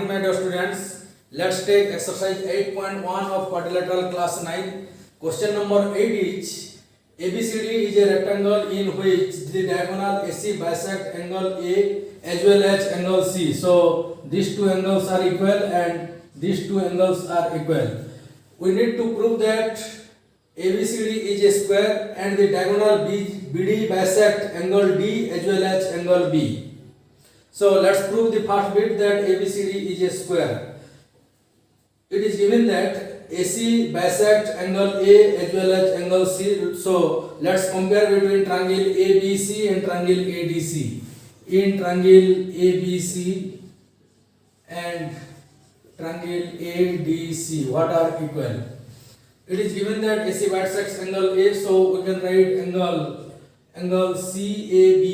morning, my dear students. Let's take exercise 8.1 of quadrilateral class 9. Question number 8 is ABCD is a rectangle in which the diagonal AC bisect angle A as well as angle C. So these two angles are equal and these two angles are equal. We need to prove that ABCD is a square and the diagonal BD bisect angle D as well as angle B. So let's prove the first bit that ABCD is a square. It is given that AC bisect angle A as well as angle C. So let's compare between triangle ABC and triangle ADC. In triangle ABC and triangle ADC, what are equal? It is given that AC bisects angle A, so we can write angle CAB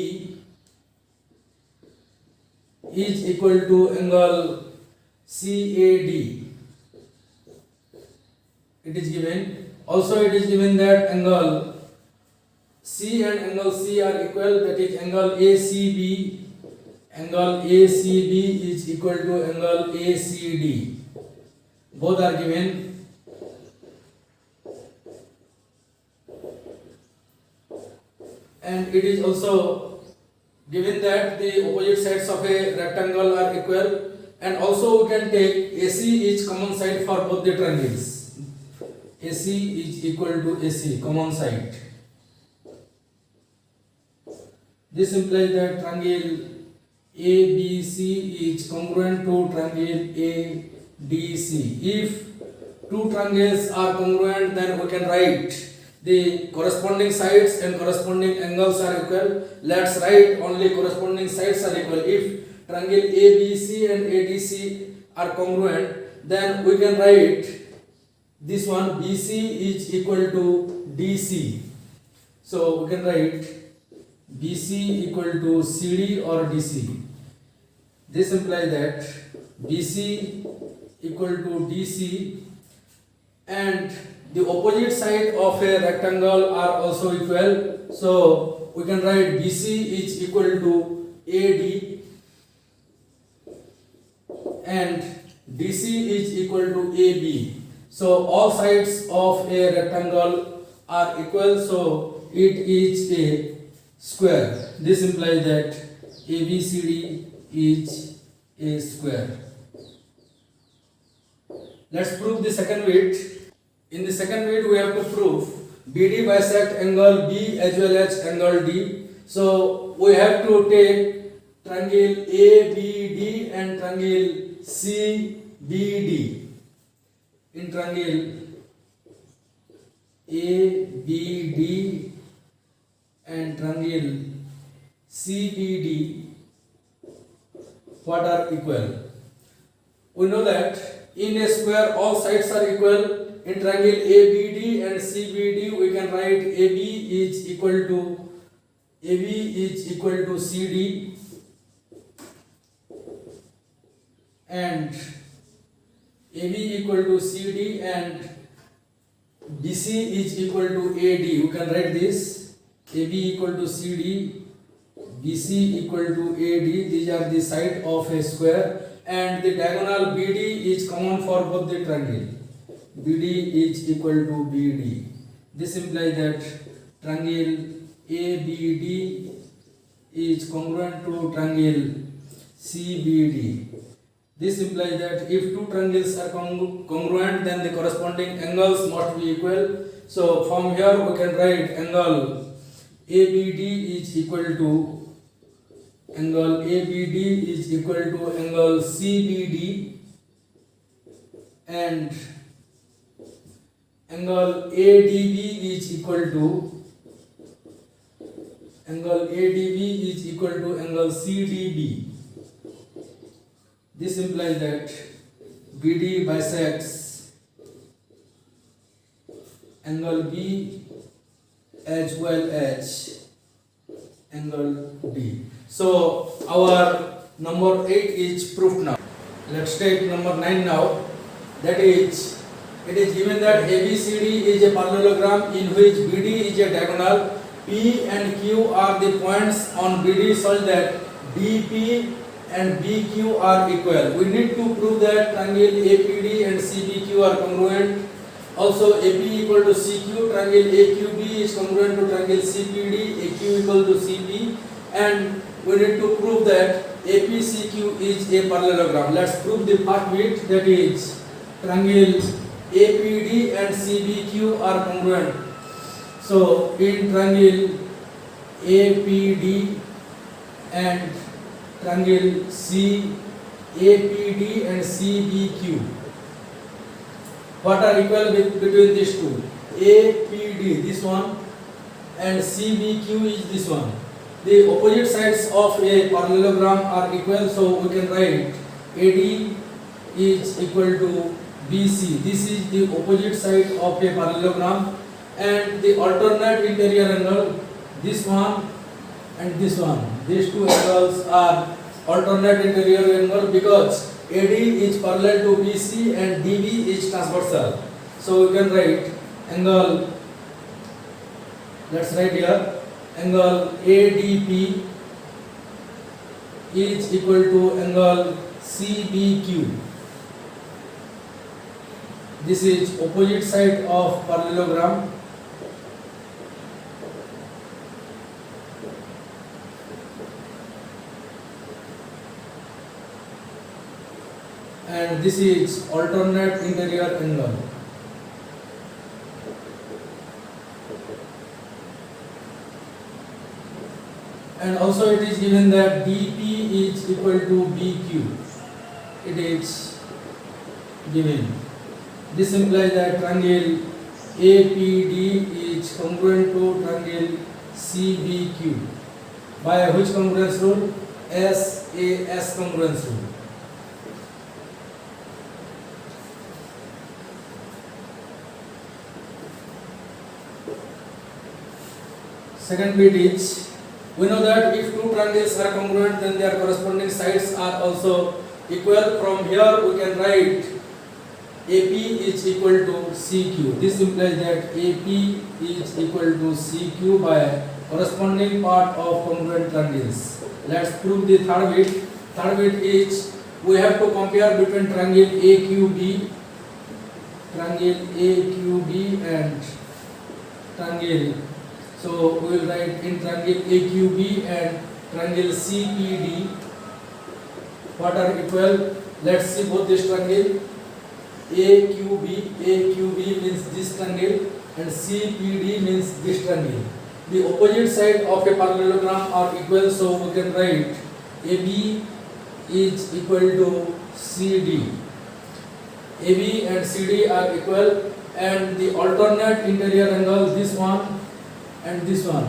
is equal to angle CAD. It is given. Also, it is given that angle C and angle C are equal. That is angle ACB. Angle ACB is equal to angle ACD. Both are given. And it is also given that the opposite sides of a rectangle are equal, and also we can take AC is common side for both the triangles. AC is equal to AC, common side. This implies that triangle ABC is congruent to triangle ADC. If two triangles are congruent, then we can write the corresponding sides and corresponding angles are equal. Let's write only corresponding sides are equal. If triangle ABC and ADC are congruent, then we can write this one BC is equal to DC. So we can write BC equal to CD or DC. This implies that BC equal to DC and the opposite side of a rectangle are also equal. So we can write BC is equal to AD and DC is equal to AB. So all sides of a rectangle are equal, so it is a square. This implies that ABCD is a square. Let's prove the second bit. In the second bit, we have to prove BD bisect angle B as well as angle D. So we have to take triangle ABD and triangle CBD. In triangle ABD and triangle CBD, what are equal? We know that in a square all sides are equal. In triangle ABD and CBD, we can write AB is equal to CD and AB equal to CD and BC is equal to AD. We can write this AB equal to CD, BC equal to AD. These are the sides of a square, and the diagonal BD is common for both the triangle. BD is equal to BD. This implies that triangle ABD is congruent to triangle CBD. This implies that if two triangles are congruent, then the corresponding angles must be equal. So from here we can write angle ABD is equal to angle CBD and angle ADB is equal to angle CDB. This implies that BD bisects angle B as well as angle D. So our number 8 is proved now. Let's take number 9 now. That is, it is given that ABCD is a parallelogram in which BD is a diagonal. P and Q are the points on BD such that DP and BQ are equal. We need to prove that triangle APD and CBQ are congruent. Also AP equal to CQ, triangle AQB is congruent to triangle CPD, AQ equal to CP, and we need to prove that APCQ is a parallelogram. Let's prove the first bit, that is triangle APD and CBQ are congruent. So in triangle APD and triangle CAPD and CBQ, what are equal between these two? APD, this one, and CBQ is this one. The opposite sides of a parallelogram are equal, so we can write AD is equal to BC. This is the opposite side of a parallelogram, and the alternate interior angle, this one and this one. These two angles are alternate interior angle because AD is parallel to BC and DB is transversal. So we can write angle, let's write here, angle ADP is equal to angle CBQ. This is opposite side of parallelogram. And this is alternate interior angle. And also it is given that DP is equal to BQ. It is given. This implies that triangle APD is congruent to triangle CBQ. By which congruence rule? SAS congruence rule. Second bit is, we know that if two triangles are congruent, then their corresponding sides are also equal. From here we can write AP is equal to CQ. This implies that AP is equal to CQ by corresponding part of congruent triangles. Let's prove the third bit. Third bit is, we have to compare between triangle AQB and triangle. So we will write in triangle AQB and triangle CPD, what are equal. Let's see both this triangle. AQB means this triangle and CPD means this triangle. The opposite side of a parallelogram are equal, so we can write AB is equal to CD. AB and CD are equal, and the alternate interior angle, this one and this one,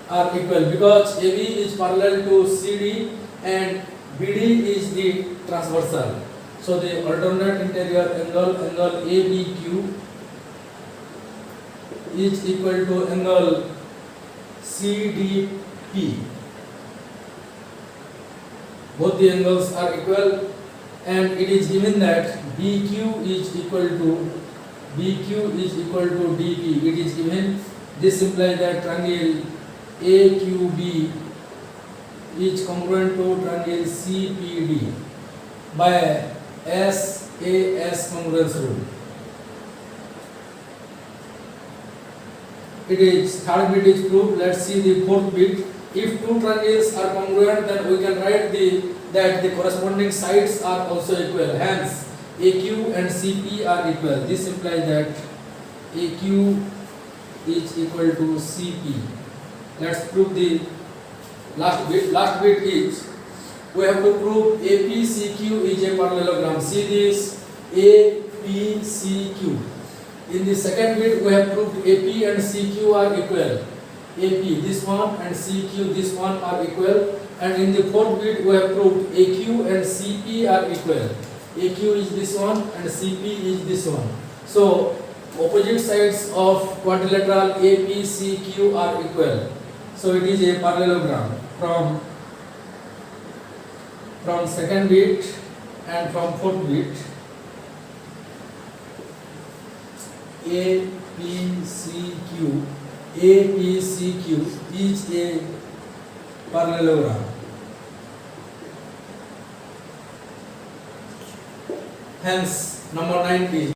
are equal because AB is parallel to CD and BD is the transversal. So the alternate interior angle, angle ABQ, is equal to angle CDP. Both the angles are equal, and it is given that BQ is equal to DP. It is given. This implies that triangle AQB is congruent to triangle CPD by SAS congruence rule. It is third bit is proved. Let's see the fourth bit. If two triangles are congruent, then we can write that the corresponding sides are also equal. Hence, AQ and CP are equal. This implies that AQ is equal to CP. Let's prove the last bit. Last bit is, we have to prove APCQ is a parallelogram. See this, APCQ. In the second bit, we have proved AP and CQ are equal. AP, this one, and CQ, this one, are equal. And in the fourth bit, we have proved AQ and CP are equal. AQ is this one and CP is this one. So opposite sides of quadrilateral APCQ are equal. So it is a parallelogram from second bit and from fourth bit. APCQ is a parallelogram. Hence, number 9 is